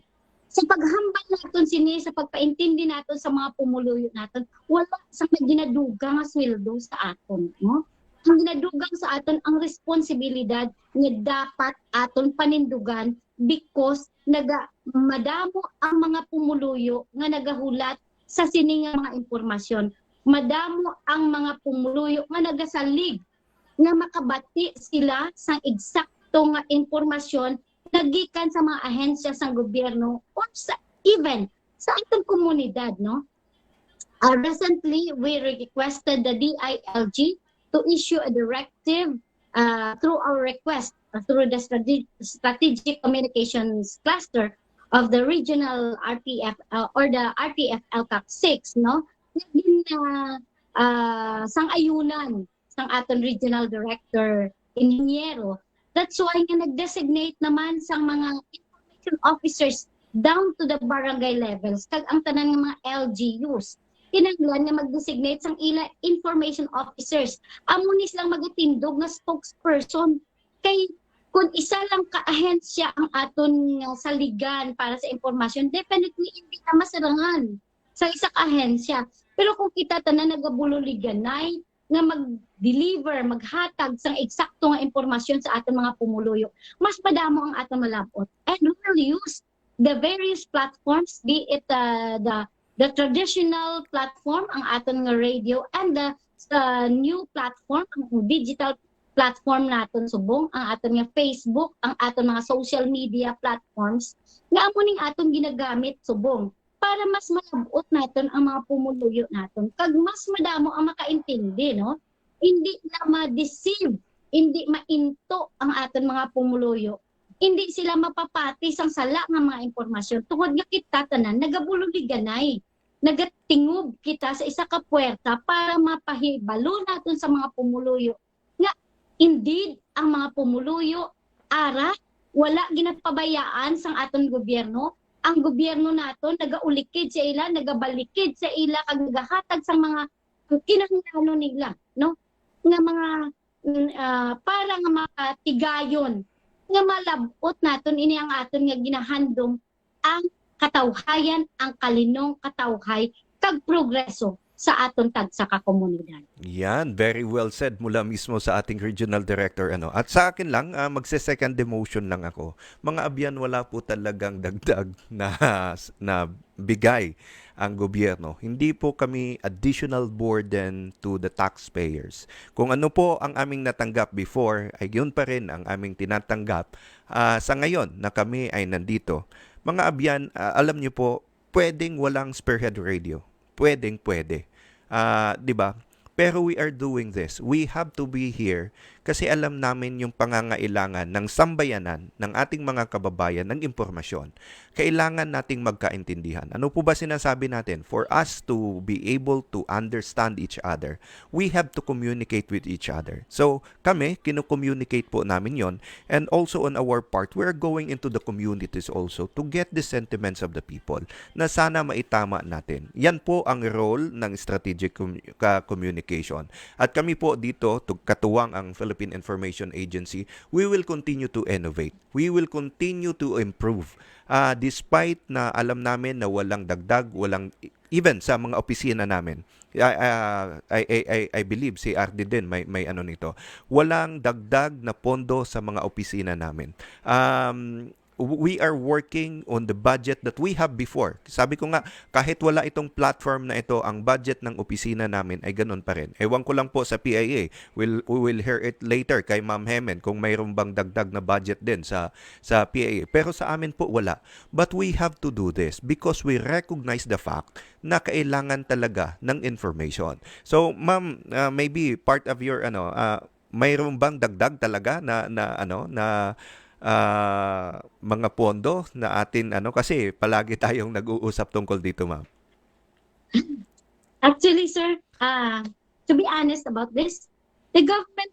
Sa paghambal natin sini, sa pagpaintindi natin sa mga pumuluyo natin, wala sa may ginaduga nga sweldo sa aton, no? Ang ginadugang sa aton ang responsibilidad nga dapat aton panindugan because madamo ang mga pumuluyo nga nagahulat sa sini nga mga impormasyon. Madamo ang mga pumuluyo nga nagasalig nga makabati sila sa eksakto nga impormasyon nagikan sa mga ahensya sa gobyerno or sa even sa atong komunidad, no? Recently, we requested the DILG to issue a directive through our request through the strategic communications cluster of the regional RTF or the RTF LCAC 6, no? Naging sang-ayunan sang aton regional director Ingeniero. That's why nga nag-designate naman sa mga information officers down to the barangay levels kag ang tanan nga mga LGUs kinahanglan nga mag-designate sang ila information officers. Amo ni silang magatindog nga spokesperson kay kung isa lang ka-ahensya ang aton saligan para sa impormasyon, definitely hindi na masarangan sa isa ka-ahensya. Pero kung kita tanan nagabululiganay nga mag-deliver, maghatag sang eksakto nga impormasyon sa ating mga pumuluyo, mas padamo ang atong malabot. And we will use the various platforms, be it the traditional platform, ang ating nga radio, and the new platform, ang digital platform natin subong, ang ating nga Facebook, ang ating mga social media platforms, nga amo ning atong ginagamit subong para mas malabot natin ang mga pumuluyo natin. Kag mas madamo ang makaintindi, no? Hindi na ma-deceive, hindi mainto ang ating mga pumuluyo. Hindi sila mapapati sang sala nga mga impormasyon. Tungod nga kita tanan, nagabululiganay. Nagatingob kita sa isa ka puwerta para mapahibalo natin sa mga pumuluyo. Nga, indeed, ang mga pumuluyo, wala ginapabayaan sang aton gobyerno. Ang gobyerno nato nagaulikid sa ila, nagabalikid sa ila kag nagahatag sa mga kinahanglan nila, no? Nga mga para nga matigayon nga malabot naton ini ang aton nga ginahandom ang katawhayan, ang kalinong katawhay kag progreso sa aton tagsa ka komunidad. Yan, very well said mula mismo sa ating regional director. At sa akin lang, magse-second demotion lang ako. Mga abyan, wala po talagang dagdag na bigay ang gobyerno. Hindi po kami additional burden to the taxpayers. Kung ano po ang aming natanggap before, ay yun pa rin ang aming tinatanggap sa ngayon na kami ay nandito. Mga abyan, alam niyo po, pwedeng walang spearhead radio. Pwede. 'Di ba? Pero we are doing this. We have to be here kasi alam namin yung pangangailangan ng sambayanan ng ating mga kababayan ng impormasyon. Kailangan nating magkaintindihan. Ano po ba sinasabi natin? For us to be able to understand each other, we have to communicate with each other. So, kami, kino-communicate po namin yon, and also on our part, we're going into the communities also to get the sentiments of the people na sana maitama natin. Yan po ang role ng strategic communication. At kami po dito, katuwang ang Philippine Information Agency, we will continue to innovate. We will continue to improve. Despite na alam namin na walang dagdag, walang even sa mga opisina namin. I believe si RD din may ano nito. Walang dagdag na pondo sa mga opisina namin. We are working on the budget that we have before. Sabi ko nga, kahit wala itong platform na ito, ang budget ng opisina namin ay ganun pa rin. Ewan ko lang po sa PIA. We will hear it later kay Ma'am Hemen kung mayroon bang dagdag na budget din sa PIA. Pero sa amin po wala. But we have to do this because we recognize the fact na kailangan talaga ng information. So, Ma'am, maybe part of your mayroon bang dagdag talaga na mga pondo na atin kasi palagi tayong nag-uusap tungkol dito, ma'am. Actually, sir, to be honest about this, the government,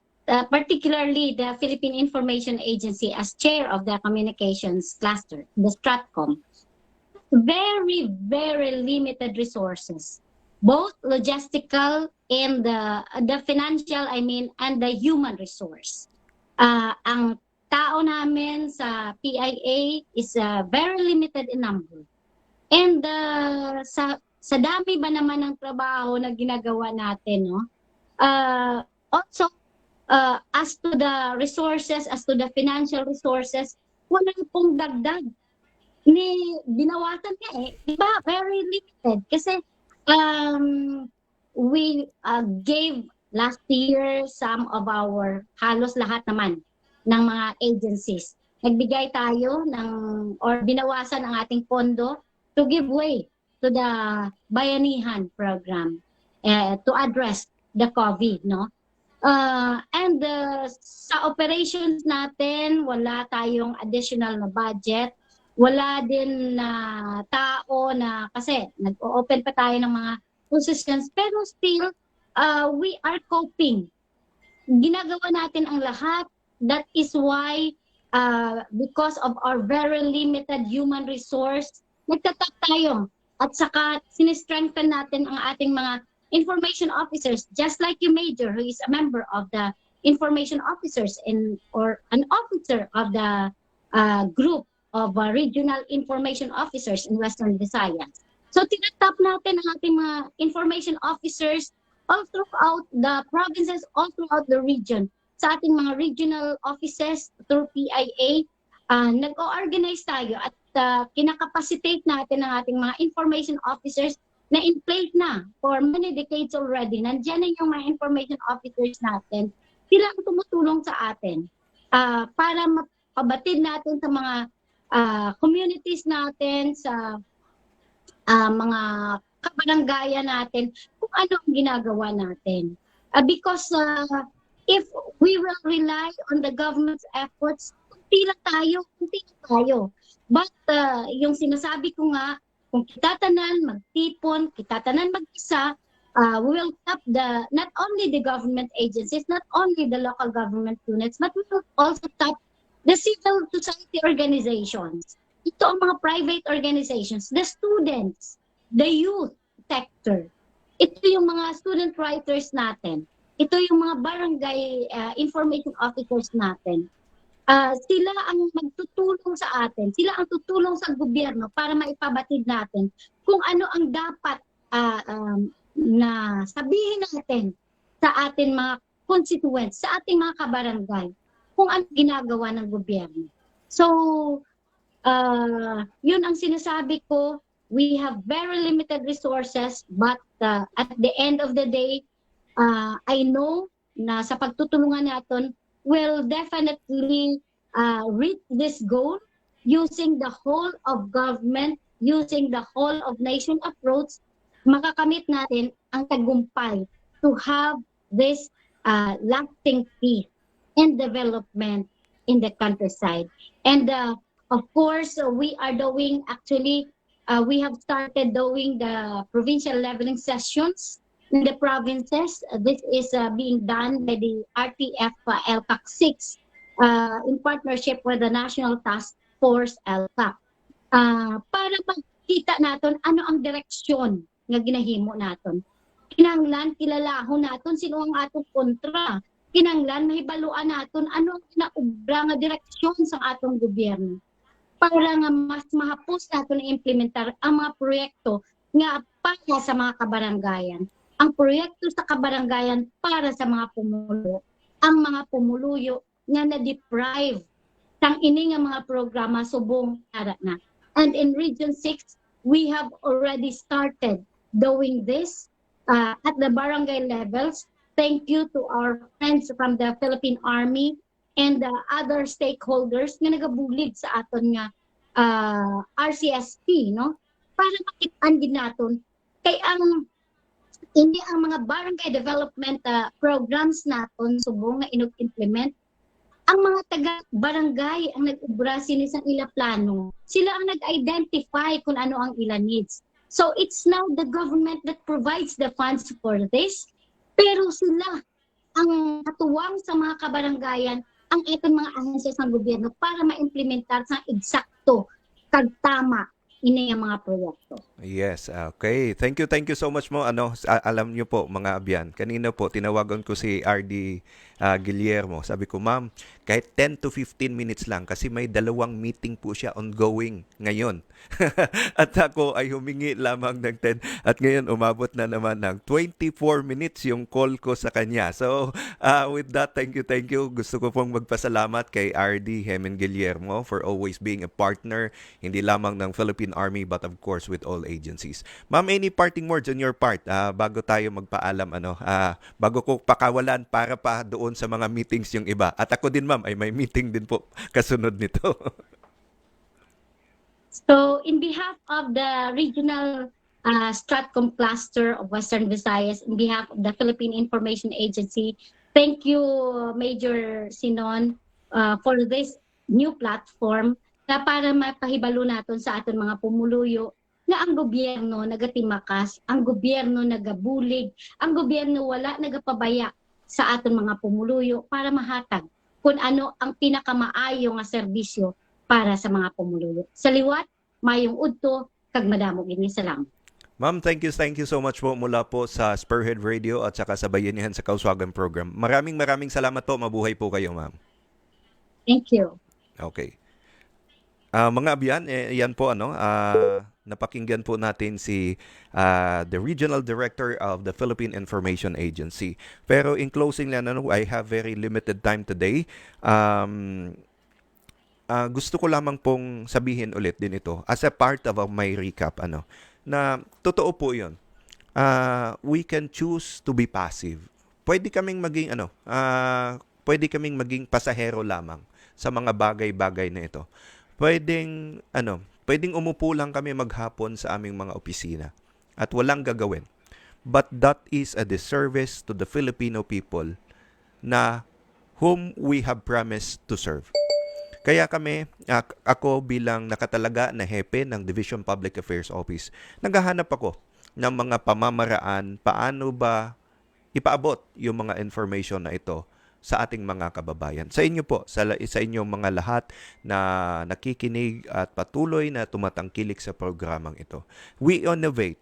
particularly the Philippine Information Agency as chair of the communications cluster, the Stratcom, very, very limited resources, both logistical and the financial, and the human resource. Ang tao namin sa PIA is very limited in number. And sa dami ba naman ng trabaho na ginagawa natin, no? Also, as to the resources, as to the financial resources, wala pong dagdag. Binawasan nga diba? Very limited. Kasi we gave last year some of our, halos lahat naman, ng mga agencies. Nagbigay tayo or binawasan ang ating pondo to give way to the Bayanihan program to address the COVID, no? And sa operations natin, wala tayong additional na budget. Wala din na tao na, kasi nag-open pa tayo ng mga positions, pero still, we are coping. Ginagawa natin ang lahat. That is why, because of our very limited human resource, nagtatap tayo. At saka, sinistrengthen natin ang ating mga information officers, just like you, Major, who is a member of the information officers or an officer of the group of regional information officers in Western Visayas. So, tinatap natin ang ating mga information officers all throughout the provinces, all throughout the region. Sa ating mga regional offices through PIA, nag-o-organize tayo at kinakapacitate natin ang ating mga information officers na in place na for many decades already. Nandiyan na yung mga information officers natin. Sila ang tumutulong sa atin para mapabatid natin sa mga communities natin, sa mga kabaranggayan natin, kung ano ang ginagawa natin. Because if we will rely on the government's efforts, kunti lang tayo. But yung sinasabi ko nga, kung kitatanan, magtipon, kitatanan mag-isa, we will tap not only the government agencies, not only the local government units, but we will also tap the civil society organizations. Ito ang mga private organizations, the students, the youth sector. Ito yung mga student writers natin. Ito yung mga barangay information officers natin. Sila ang magtutulong sa atin. Sila ang tutulong sa gobyerno para maipabatid natin kung ano ang dapat na sabihin natin sa ating mga constituents, sa ating mga kabarangay, kung ano ginagawa ng gobyerno. So, yun ang sinasabi ko. We have very limited resources, but at the end of the day, I know na sa pagtutulungan natin, will definitely reach this goal using the whole of government, using the whole of nation approach. Makakamit natin ang tagumpay to have this lasting peace and development in the countryside. And of course, we are doing actually, we have started doing the provincial leveling sessions in the provinces. This is being done by the RTF LPAC 6 in partnership with the National Task Force LPAC. Para makita naton ano ang direksyon nga ginahimo naton. Kinahanglan kilalahon naton sino ang atong kontra. Kinahanglan mahibaluan naton ano ang kinaubra nga direksyon sa atong gobyerno para nga mas mahapos naton implementar ang mga proyekto nga para sa mga kabaranggayan. Ang proyekto sa kabaranggayan para sa mga pumulo. Ang mga pumuluyo nga na-deprive sang ini nga mga programa subong ara na. And in Region 6, we have already started doing this at the barangay levels. Thank you to our friends from the Philippine Army and the other stakeholders nga nagabulig sa aton nga RCSP, no? Para makitaan din naton kay ang hindi ang mga barangay development programs naton subong nga inog-implement ang mga taga-barangay ang nag-ubra sini sa ila plano. Sila ang nag-identify kung ano ang ila needs. So it's now the government that provides the funds for this. Pero sila ang katuwang sa mga kabaranggayan ang itong mga ahensya sa gobyerno para ma-implementar sa eksakto kag tama ini ang mga proyekto. Yes, okay. Thank you so much mo. Alam niyo po mga abyan, kanina po tinawagan ko si RD Guillermo. Sabi ko, ma'am, kahit 10 to 15 minutes lang kasi may dalawang meeting po siya ongoing ngayon. At ako ay humingi lamang ng 10 at ngayon umabot na naman ng 24 minutes yung call ko sa kanya. So, with that, thank you. Gusto ko pong magpasalamat kay RD Hemen Guillermo for always being a partner, hindi lamang ng Philippine Army but of course with all agencies. Ma'am, any parting words on your part bago tayo magpaalam, bago ko pakawalan para pa doon sa mga meetings yung iba. At ako din, ma'am, ay may meeting din po kasunod nito. So, in behalf of the regional Stratcom cluster of Western Visayas, in behalf of the Philippine Information Agency, thank you, Major Cenon, for this new platform na para mapahibalo naton sa aton mga pumuluyo na ang gobyerno nagatimakas, ang gobyerno nagabulig, ang gobyerno wala nagapabaya sa aton mga pumuluyo para mahatag kung ano ang pinakamaayo nga serbisyo para sa mga pumuluyo. Sa liwat, mayong udto, kag madamo gini. Salamat. Ma'am, thank you so much po mula po sa Spearhead Radio at saka sa Bayanihan sa Kauswagan program. Maraming salamat po. Mabuhay po kayo, ma'am. Thank you. Okay. Mga abyan, yan po napakinggan po natin si the Regional Director of the Philippine Information Agency. Pero in closing lang, I have very limited time today. Gusto ko lamang pong sabihin ulit din ito as a part of my recap na totoo po 'yon. We can choose to be passive. Pwede kaming maging pasahero lamang sa mga bagay-bagay na ito. Pwedeng umupo lang kami maghapon sa aming mga opisina at walang gagawin. But that is a disservice to the Filipino people na whom we have promised to serve. Kaya ako bilang nakatalaga na hepe ng Division Public Affairs Office, naghahanap ako ng mga pamamaraan paano ba ipaabot yung mga information na ito sa ating mga kababayan. Sa inyo po, sa inyong mga lahat na nakikinig at patuloy na tumatangkilik sa programang ito. We innovate.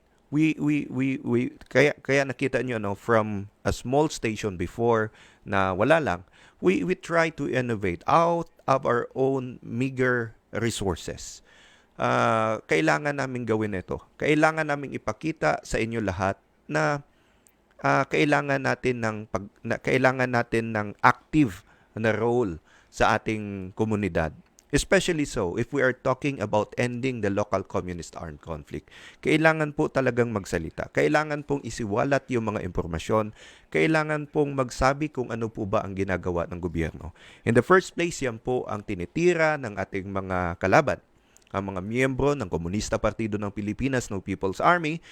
Kaya nakita nyo from a small station before na wala lang, we try to innovate out of our own meager resources. Kailangan namin gawin ito. Kailangan namin ipakita sa inyo lahat na kailangan natin ng active na role sa ating komunidad. Especially so if we are talking about ending the local communist armed conflict. Kailangan po talagang magsalita. Kailangan pong isiwalat yung mga impormasyon. Kailangan pong magsabi kung ano po ba ang ginagawa ng gobyerno. In the first place, yan po ang tinitira ng ating mga kalaban. Ang mga miyembro ng Komunista Partido ng Pilipinas, ng People's Army,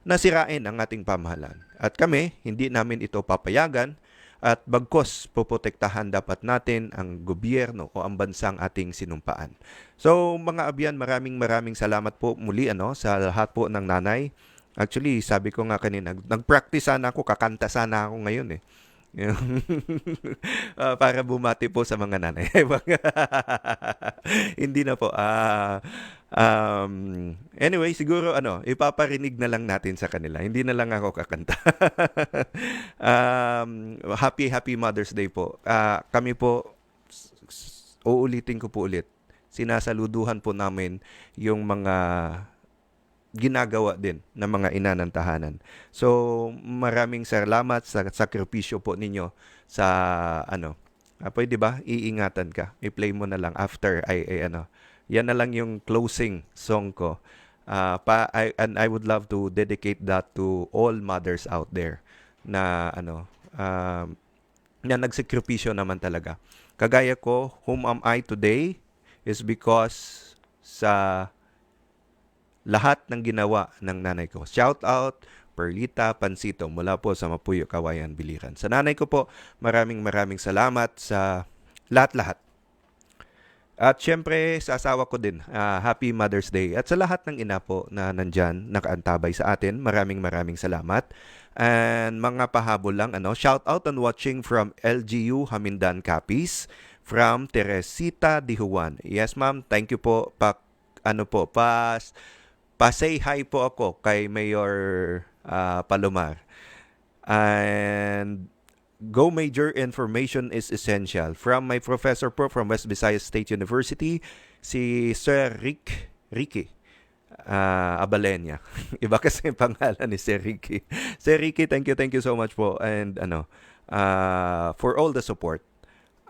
na sirain ang ating pamahalaan. At kami, hindi namin ito papayagan At bagkos, poprotektahan dapat natin ang gobyerno o ang bansang ating sinumpaan. So mga abyan, maraming salamat po muli sa lahat po ng nanay. Actually, sabi ko nga kanina, nag-practice sana ako, kakanta sana ako ngayon eh. Para bumati po sa mga nanay. Hindi na po. Anyway, siguro ipaparinig na lang natin sa kanila. Hindi na lang ako kakanta. Happy Mother's Day po. Kami po, uulitin ko po ulit, sinasaluduhan po namin yung mga ginagawa din ng mga ina ng tahanan. So, maraming salamat sa sakripisyo po ninyo sa pwede ba? Iingatan ka. I-play mo na lang after Yan na lang yung closing song ko. And I would love to dedicate that to all mothers out there na na nagsakripisyo naman talaga. Kagaya ko, whom am I today is because sa lahat ng ginawa ng nanay ko. Shout out, Perlita, Pancito, mula po sa Mapuyo, Kawayan, Biliran. Sa nanay ko po, maraming salamat sa lahat-lahat. At syempre, sa asawa ko din, Happy Mother's Day. At sa lahat ng ina po na nandyan, nakaantabay sa atin, maraming salamat. And mga pahabol lang, shout out and watching from LGU Hamindan Capiz, from Teresita Di Juan. Yes, ma'am, thank you po. Pa-say hi po ako kay Mayor Palomar. And Go Major information is essential. From my professor po from West Visayas State University, si Sir Ricky Abalenya. Iba kasi yung pangalan ni Sir Ricky. Sir Ricky, thank you so much po. And for all the support.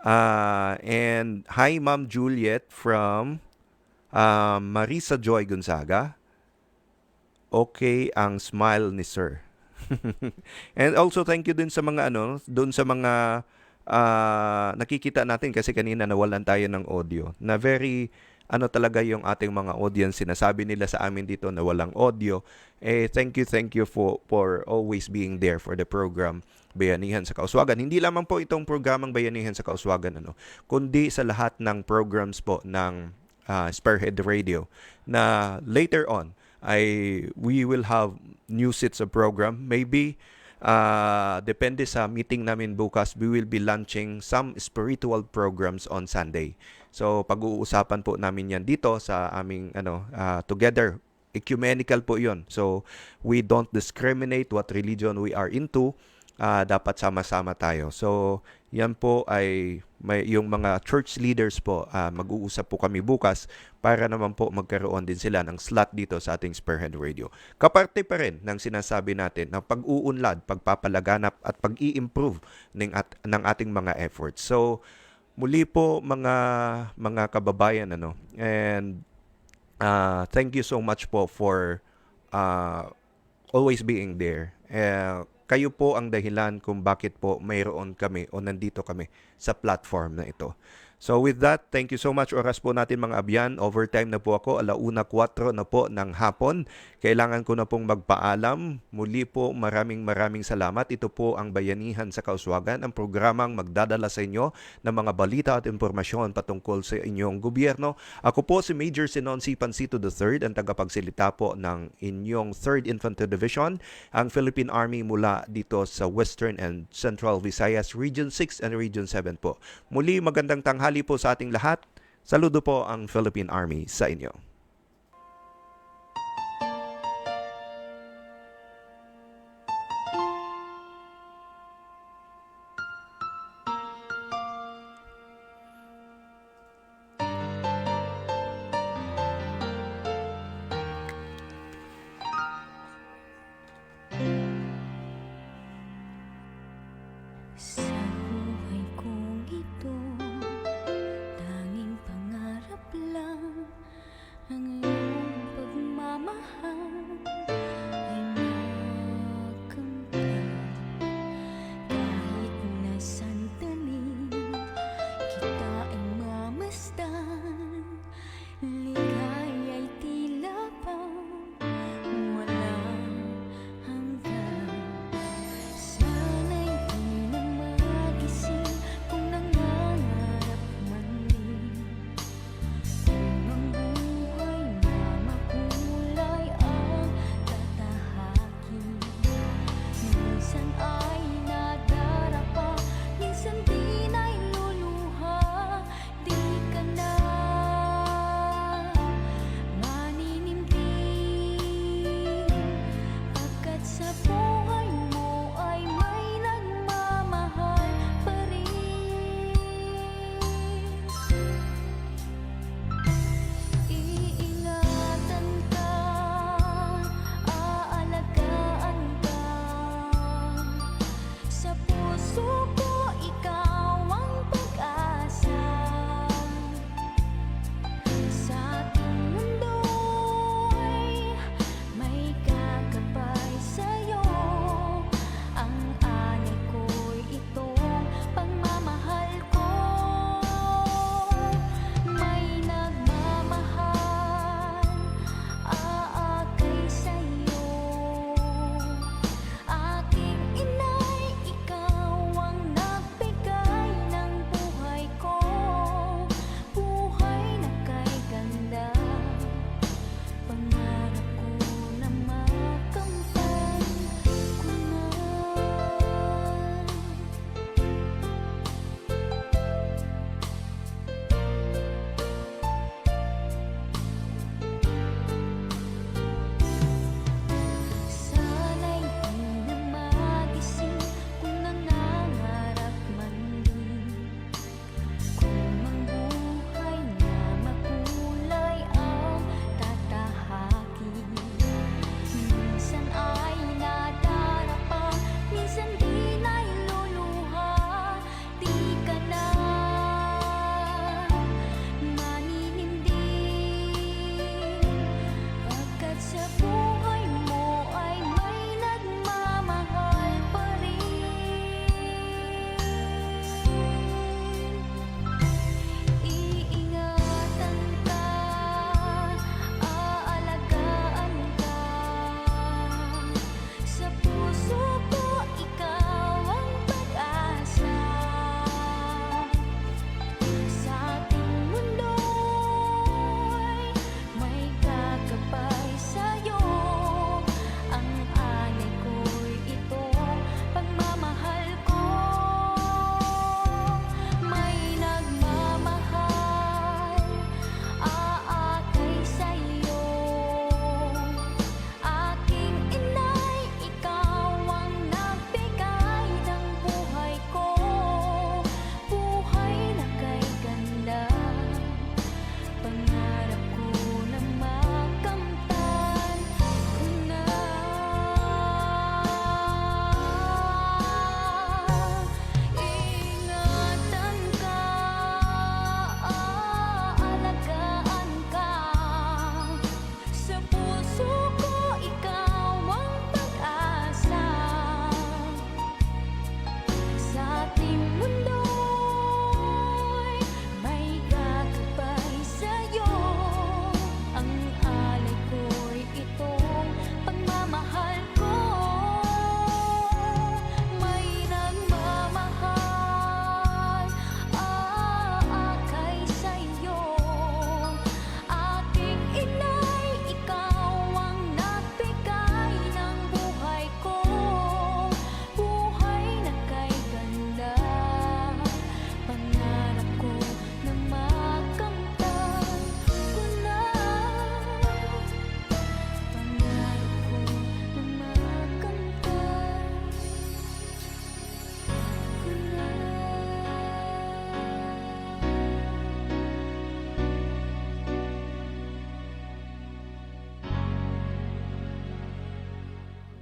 And hi Ma'am Juliet from Marisa Joy Gonzaga. Okay ang smile ni Sir. And also thank you din sa mga doon sa mga nakikita natin kasi kanina nawalan tayo ng audio. Na very talaga yung ating mga audience, sinasabi nila sa amin dito na walang audio. Thank you for always being there for the program Bayanihan sa Kauswagan. Hindi lamang po itong programang Bayanihan sa Kauswagan kundi sa lahat ng programs po ng Spearhead Radio na later on we will have new sets of program. Maybe depende sa meeting namin bukas, we will be launching some spiritual programs on Sunday. So pag-uusapan po namin yan dito sa aming together. Ecumenical po yon. So we don't discriminate what religion we are into. Dapat sama-sama tayo. So yan po ay yung mga church leaders po, mag-uusap po kami bukas para naman po magkaroon din sila ng slot dito sa ating Spearhead Radio. Kaparte pa rin ng sinasabi natin na pag-uunlad, pagpapalaganap at pag-i-improve ng ating mga efforts. So muli po mga kababayan and thank you so much po for always being there. Kayo po ang dahilan kung bakit po mayroon kami o nandito kami sa platform na ito. So with that, thank you so much. Oras po natin mga abyan. Overtime na po ako. 1:04 na po ng hapon. Kailangan ko na pong magpaalam. Muli po maraming salamat. Ito po ang Bayanihan sa Kauswagan, ang programang magdadala sa inyo ng mga balita at impormasyon patungkol sa inyong gobyerno. Ako po si Major Cenon si Pancito III, ang tagapagsalita po ng inyong 3rd Infantry Division, ang Philippine Army mula dito sa Western and Central Visayas, Region 6 and Region 7 po. Muli magandang tanghali po sa ating lahat. Saludo po ang Philippine Army sa inyo.